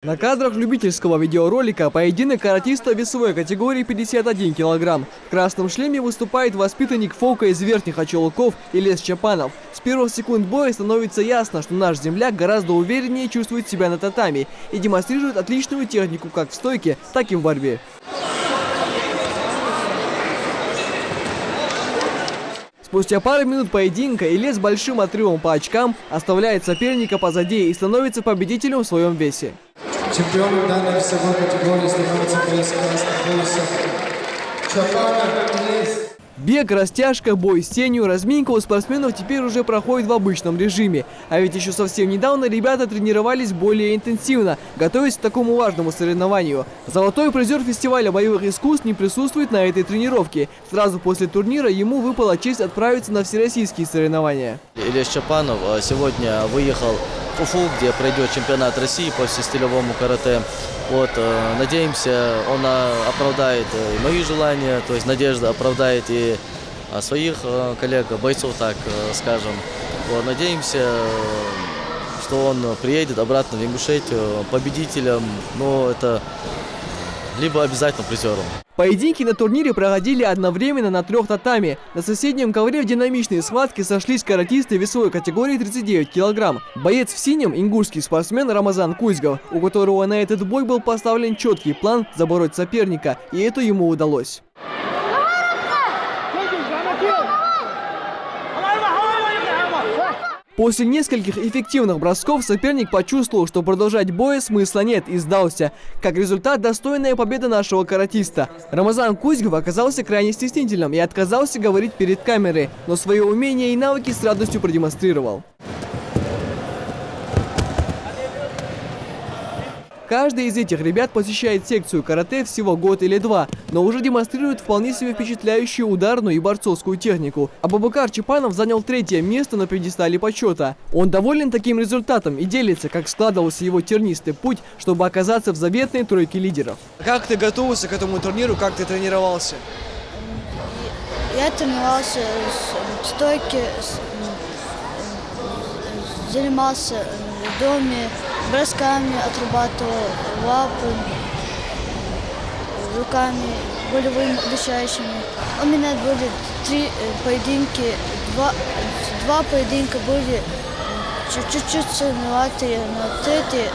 На кадрах любительского видеоролика поединок каратиста весовой категории 51 килограмм. В красном шлеме выступает воспитанник Фока из Верхних Очелуков Илес Чапанов. С первых секунд боя становится ясно, что наш земляк гораздо увереннее чувствует себя на татами и демонстрирует отличную технику как в стойке, так и в борьбе. Спустя пару минут поединка Илес большим отрывом по очкам оставляет соперника позади и становится победителем в своем весе. Чемпионом данной весовой категории становится боец красных поясов Чапанов Илес. Бег, растяжка, бой с тенью, разминка у спортсменов теперь уже проходит в обычном режиме. А ведь еще совсем недавно ребята тренировались более интенсивно, готовясь к такому важному соревнованию. Золотой призер фестиваля боевых искусств не присутствует на этой тренировке. Сразу после турнира ему выпала честь отправиться на всероссийские соревнования. Илес Чапанов сегодня выехал в Уфу, где пройдет чемпионат России по всестилевому карате. Надеемся, он оправдает и мои желания, то есть надежда оправдает и своих коллег, бойцов, так скажем. Надеемся, что он приедет обратно в Ингушетию победителем, но это либо обязательно призером. Поединки на турнире проходили одновременно на 3 татами. На соседнем ковре в динамичной схватке сошлись каратисты весовой категории 39 килограмм. Боец в синем – ингушский спортсмен Рамазан Кузьгов, у которого на этот бой был поставлен четкий план забороть соперника, и это ему удалось. После нескольких эффективных бросков соперник почувствовал, что продолжать бой смысла нет, и сдался. Как результат, достойная победа нашего каратиста. Рамазан Кузьгов оказался крайне стеснительным и отказался говорить перед камерой, но свои умения и навыки с радостью продемонстрировал. Каждый из этих ребят посещает секцию карате всего год или два, но уже демонстрирует вполне себе впечатляющую ударную и борцовскую технику. Абубакар Чапанов занял 3-е место на пьедестале почета. Он доволен таким результатом и делится, как складывался его тернистый путь, чтобы оказаться в заветной тройке лидеров. Как ты готовился к этому турниру, как ты тренировался? Я тренировался в стойке, занимался в доме, бросками отрабатывал, лапами, руками, болевыми удушающими. У меня были 3 поединки, 2 поединка были чуть-чуть сложноватые, но 3-й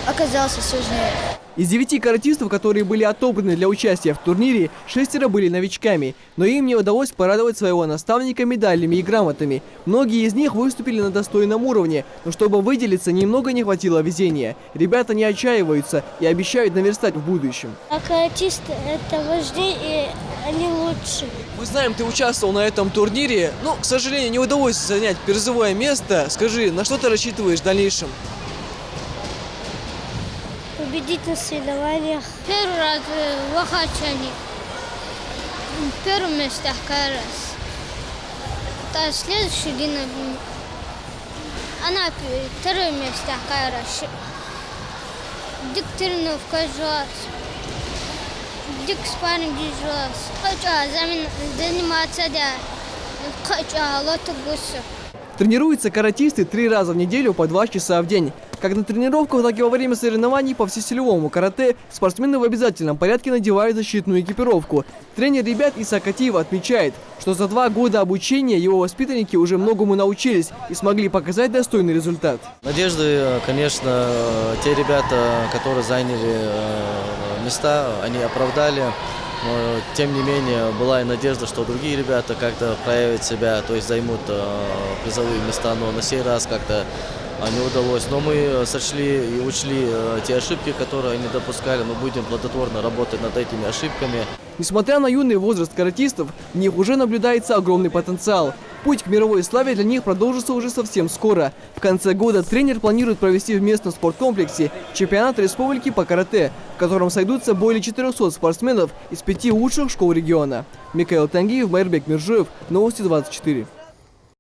оказался сложнее. Из 9 каратистов, которые были отобраны для участия в турнире, 6 были новичками, но им не удалось порадовать своего наставника медалями и грамотами. Многие из них выступили на достойном уровне, но чтобы выделиться, немного не хватило везения. Ребята не отчаиваются и обещают наверстать в будущем. А каратисты – это вожди, и они лучше. Мы знаем, ты участвовал на этом турнире, но, к сожалению, не удалось занять призовое место. Скажи, на что ты рассчитываешь в дальнейшем? Победить на соревнованиях. Первый раз в Ахачане. Первое место раз. А следующий день она 2-е место раз. Дик тренировка каждый. Дик спарринг раз. Хочу заниматься, да. Хочу лото гусу. Тренируются каратисты 3 раза в неделю по 2 часа в день. Как на тренировках, так и во время соревнований по всесилевому карате спортсмены в обязательном порядке надевают защитную экипировку. Тренер ребят Иса Катиев отмечает, что за 2 года обучения его воспитанники уже многому научились и смогли показать достойный результат. Надежды, конечно, те ребята, которые заняли места, они оправдали. Но, тем не менее, была и надежда, что другие ребята как-то проявят себя, то есть займут призовые места, но на сей раз как-то не удалось. Но мы сочли и учли те ошибки, которые они допускали. Мы будем плодотворно работать над этими ошибками. Несмотря на юный возраст каратистов, в них уже наблюдается огромный потенциал. Путь к мировой славе для них продолжится уже совсем скоро. В конце года тренер планирует провести в местном спорткомплексе чемпионат республики по карате, в котором сойдутся более 400 спортсменов из 5 лучших школ региона. Микаил Тангиев, Майрбек Миржоев, Новости 24.